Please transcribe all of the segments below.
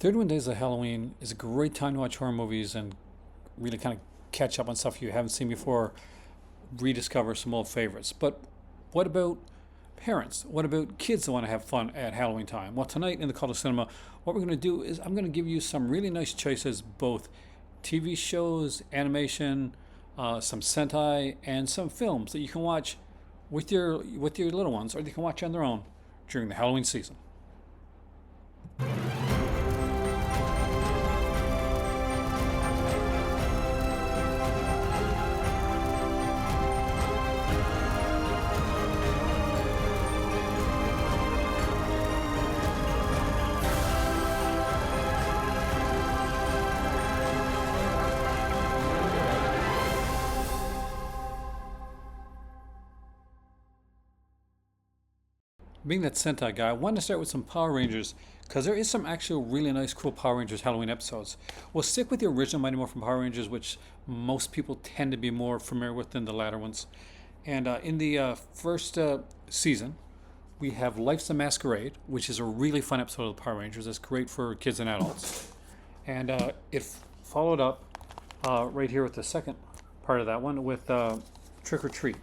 31 Days of Halloween is a great time to watch horror movies and really kind of catch up on stuff you haven't seen before, rediscover some old favorites. But what about parents? What about kids that want to have fun at Halloween time? Well, tonight in the Call to Cinema, what we're going to do is I'm going to give you some really nice choices, both TV shows, animation, some Sentai, and some films that you can watch with your little ones, or you can watch on their own during the Halloween season. Being that Sentai guy, I wanted to start with some Power Rangers because there is some actual really nice, cool Power Rangers Halloween episodes. We'll stick with the original Mighty Morphin Power Rangers, which most people tend to be more familiar with than the latter ones. And in the first season, we have Life's a Masquerade, which is a really fun episode of the Power Rangers. That's great for kids and adults. And it followed up right here with the second part of that one with Trick or Treat.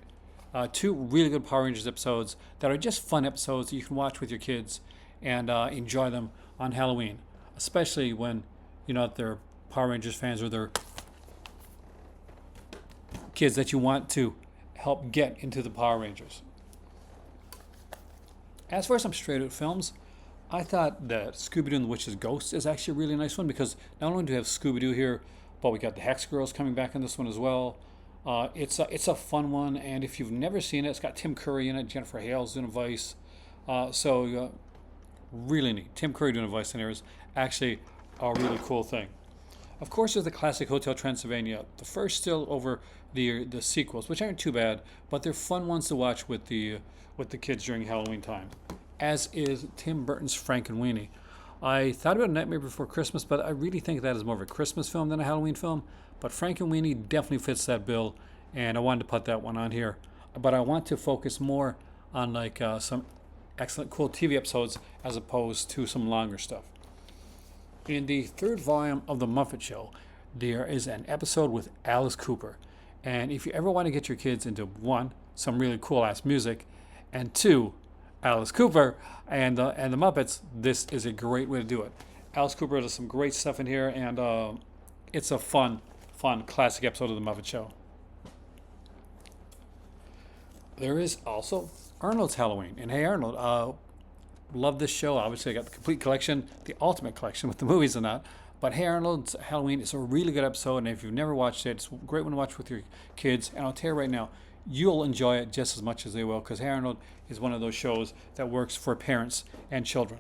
Two really good Power Rangers episodes that are just fun episodes that you can watch with your kids and enjoy them on Halloween, especially when you know that they're Power Rangers fans or they're kids that you want to help get into the Power Rangers. As for some straight out films, I thought that Scooby-Doo and the Witch's Ghost is actually a really nice one because not only do we have Scooby-Doo here, but we got the Hex Girls coming back in this one as well. It's a fun one, and if you've never seen it, it's got Tim Curry in it, Jennifer Hale's doing a voice, really neat. Tim Curry doing a voice in there is actually a really cool thing. Of course, there's the classic Hotel Transylvania. The first still over the sequels, which aren't too bad, but they're fun ones to watch with the kids during Halloween time. As is Tim Burton's Frankenweenie. I thought about Nightmare Before Christmas, but I really think that is more of a Christmas film than a Halloween film. But Frankenweenie definitely fits that bill, and I wanted to put that one on here. But I want to focus more on some excellent, cool TV episodes as opposed to some longer stuff. In the third volume of The Muppet Show, there is an episode with Alice Cooper. And if you ever want to get your kids into one, some really cool ass music, and two, Alice Cooper and the Muppets, this is a great way to do it. Alice Cooper does some great stuff in here, and it's a fun classic episode of The Muppet Show. There is also Arnold's Halloween. And hey, Arnold, love this show. Obviously, I got the complete collection, the ultimate collection with the movies and that. But Hey Arnold's Halloween is a really good episode, and if you've never watched it, it's a great one to watch with your kids. And I'll tell you right now, you'll enjoy it just as much as they will, because Hey Arnold is one of those shows that works for parents and children.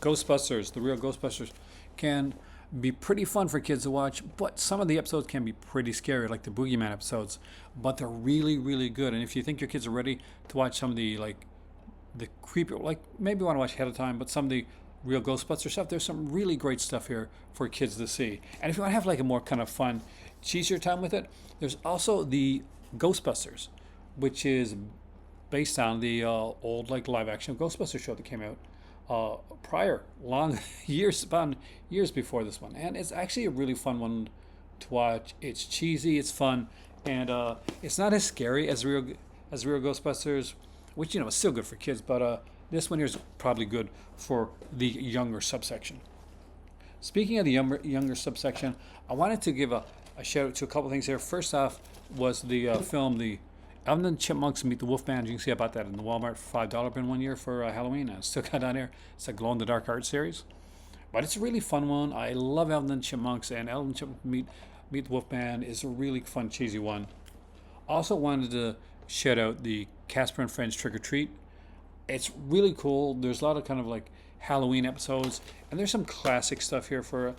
Ghostbusters, the real Ghostbusters, can be pretty fun for kids to watch, but some of the episodes can be pretty scary, like the Boogeyman episodes. But they're really, really good. And if you think your kids are ready to watch some of the creepy, maybe you want to watch ahead of time, but some of the real Ghostbuster stuff, there's some really great stuff here for kids to see. And if you want to have a more kind of fun, cheesier time with it, there's also the Ghostbusters, which is based on the old live action Ghostbusters show that came out prior, long years before this one. And it's actually a really fun one to watch. It's cheesy, it's fun, and it's not as scary as real Ghostbusters, which is still good for kids, but this one here is probably good for the younger subsection. Speaking of the younger subsection, I wanted to give a shout out to a couple things here. First off was the film, the Alvin and the Chipmunks Meet the Wolfman. You can see I bought that in the Walmart for $5 bin one year for Halloween. I still got down here. It's a glow-in-the-dark art series. But it's a really fun one. I love Alvin and the Chipmunks, and Alvin and the Chipmunks Meet the Wolfman is a really fun, cheesy one. Also wanted to shout out the Casper and Friends Trick or Treat. It's really cool. There's a lot of kind of Halloween episodes, and there's some classic stuff here for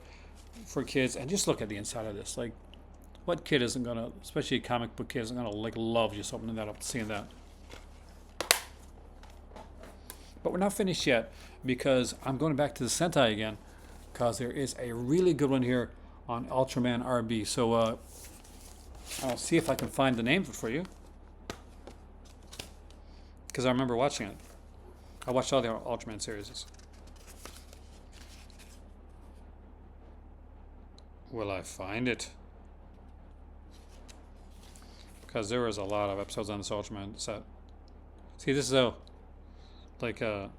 kids. And just look at the inside of this. What kid isn't gonna, especially a comic book kid, isn't gonna love just opening that up, seeing that? But we're not finished yet, because I'm going back to the Sentai again, because there is a really good one here on Ultraman RB. So I'll see if I can find the name for you, because I remember watching it. I watched all the Ultraman series. Will I find it? Because there was a lot of episodes on this Ultraman set. See, this is a like is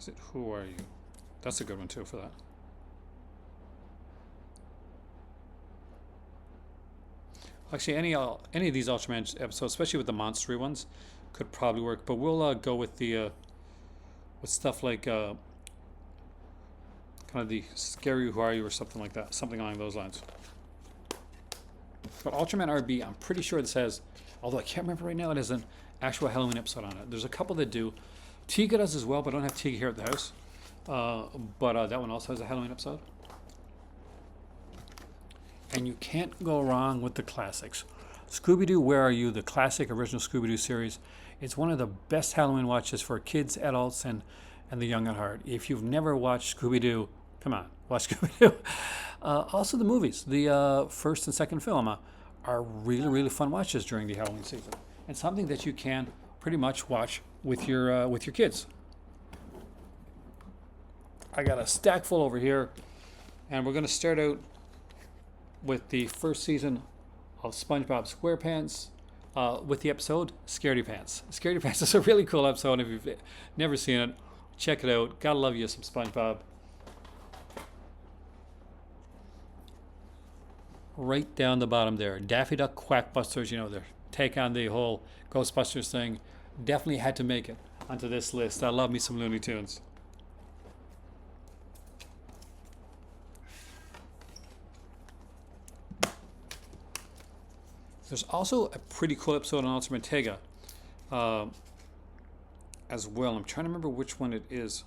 it Who Are You? That's a good one too for that. Actually, any of these Ultraman episodes, especially with the monstery ones, could probably work. But we'll go with the with stuff like kind of the Scary Who Are You or something like that, something along those lines. But Ultraman RB, I'm pretty sure this has, although I can't remember right now, it has an actual Halloween episode on it. There's a couple that do. Tiga does as well, but I don't have Tiga here at the house. But that one also has a Halloween episode. And you can't go wrong with the classics. Scooby-Doo, Where Are You? The classic original Scooby-Doo series. It's one of the best Halloween watches for kids, adults, and the young at heart. If you've never watched Scooby-Doo, come on, watch Scooby-Doo. Also the movies, the first and second film are really, really fun watches during the Halloween season. And something that you can pretty much watch with your kids. I got a stack full over here, and we're going to start out with the first season of SpongeBob SquarePants with the episode Scaredy Pants. Scaredy Pants is a really cool episode. If you've never seen it, check it out. Gotta love you some SpongeBob. Right down the bottom there, Daffy Duck Quackbusters, you know, their take on the whole Ghostbusters thing, definitely had to make it onto this list. I love me some Looney Tunes. There's also a pretty cool episode on Ultraman Tega as well. I'm trying to remember which one it is.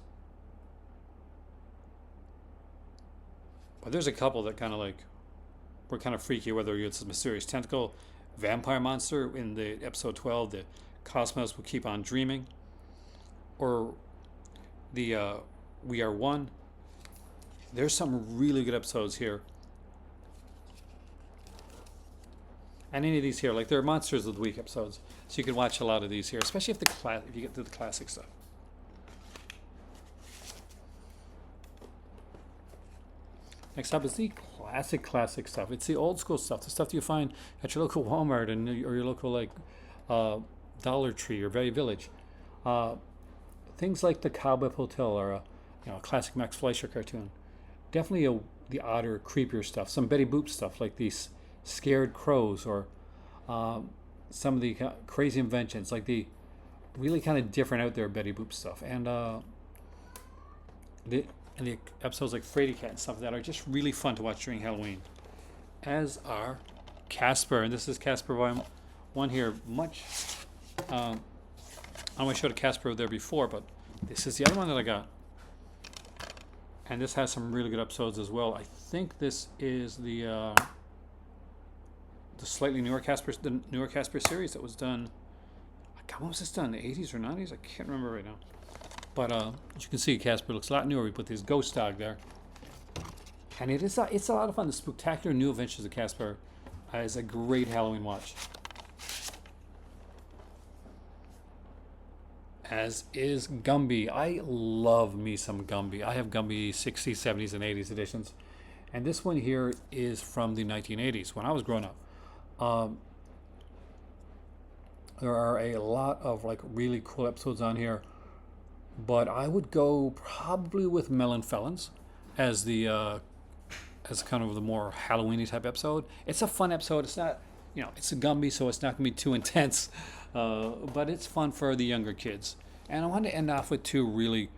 But there's a couple that kind of like were kind of freaky, whether it's a mysterious tentacle, vampire monster in the episode 12, the Cosmos Will Keep on Dreaming, or the We Are One. There's some really good episodes here. And any of these here, like they're Monsters of the Week episodes, so you can watch a lot of these here, especially if if you get to the classic stuff. Next up is the classic stuff. It's the old school stuff, the stuff you find at your local Walmart or your local like Dollar Tree or Value Village. Things like the Cobweb Hotel or a classic Max Fleischer cartoon. Definitely the odder, creepier stuff. Some Betty Boop stuff like these Scared Crows or some of the crazy inventions, like the really kind of different out there Betty Boop stuff, and the episodes like Frady Cat and stuff that are just really fun to watch during Halloween. As are Casper, and this is Casper Volume 1 here. I know I showed a Casper there before, but this is the other one that I got, and this has some really good episodes as well. I think this is the slightly newer Casper, series that was done. God, when was this done? The 80s or 90s? I can't remember right now. But as you can see, Casper looks a lot newer. We put this ghost dog there, and it's a lot of fun. The Spectacular New Adventures of Casper is a great Halloween watch. As is Gumby. I love me some Gumby. I have Gumby 60s, 70s, and 80s editions, and this one here is from the 1980s when I was growing up. There are a lot of like really cool episodes on here, but I would go probably with Melon Felons as the as kind of the more Halloweeny type episode. It's a fun episode. It's not, it's a Gumby, so it's not gonna be too intense, but it's fun for the younger kids. And I want to end off with two really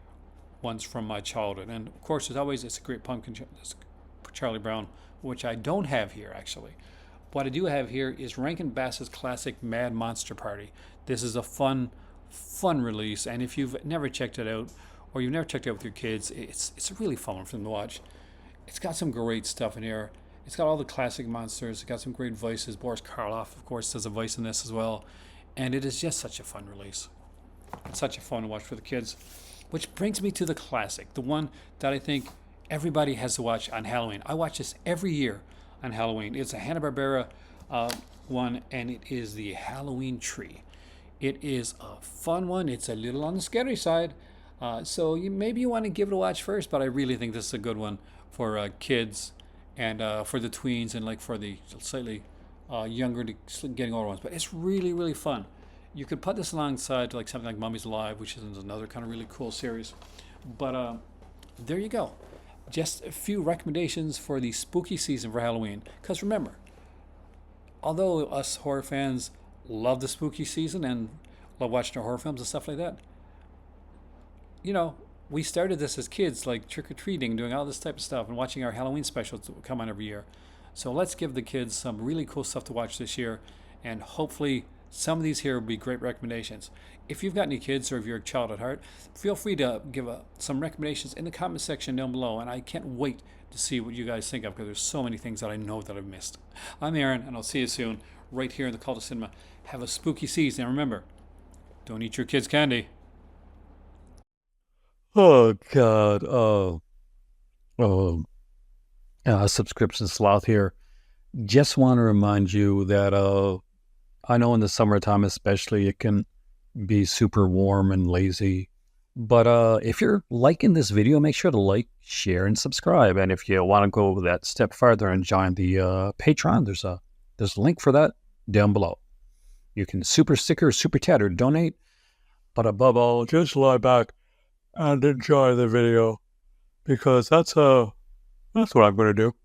ones from my childhood. And of course, as always, it's a Great Pumpkin, Charlie Brown, which I don't have here actually. What I do have here is Rankin Bass's classic Mad Monster Party. This is a fun release, and if you've never checked it out, or you've never checked it out with your kids, it's a really fun one for them to watch. It's got some great stuff in here. It's got all the classic monsters. It's got some great voices. Boris Karloff, of course, does a voice in this as well. And it is just such a fun release. It's such a fun watch for the kids. Which brings me to the classic, the one that I think everybody has to watch on Halloween. I watch this every year on Halloween. It's a Hanna-Barbera one, and it is the Halloween Tree. It is a fun one. It's a little on the scary side. So maybe you want to give it a watch first, but I really think this is a good one for kids and for the tweens and like for the slightly younger to getting older ones. But it's really, really fun. You could put this alongside like something like Mummy's Alive, which is another kind of really cool series. But there you go. Just a few recommendations for the spooky season for Halloween. Because remember, although us horror fans love the spooky season and love watching our horror films and stuff like that, you know, we started this as kids, like trick or treating, doing all this type of stuff, and watching our Halloween specials that come on every year. So let's give the kids some really cool stuff to watch this year, and hopefully some of these here will be great recommendations. If you've got any kids or if you're a child at heart, feel free to give some recommendations in the comment section down below, and I can't wait to see what you guys think of because there's so many things that I know that I've missed. I'm Aaron, and I'll see you soon right here in the Cult of Cinema. Have a spooky season, and remember, don't eat your kids' candy. Oh God. Oh, subscription sloth here. Just want to remind you that I know in the summertime especially it can be super warm and lazy. But if you're liking this video, make sure to like, share, and subscribe. And if you want to go that step further and join the Patreon, there's a link for that down below. You can super sticker, super chat, or donate. But above all, just lie back and enjoy the video because that's what I'm going to do.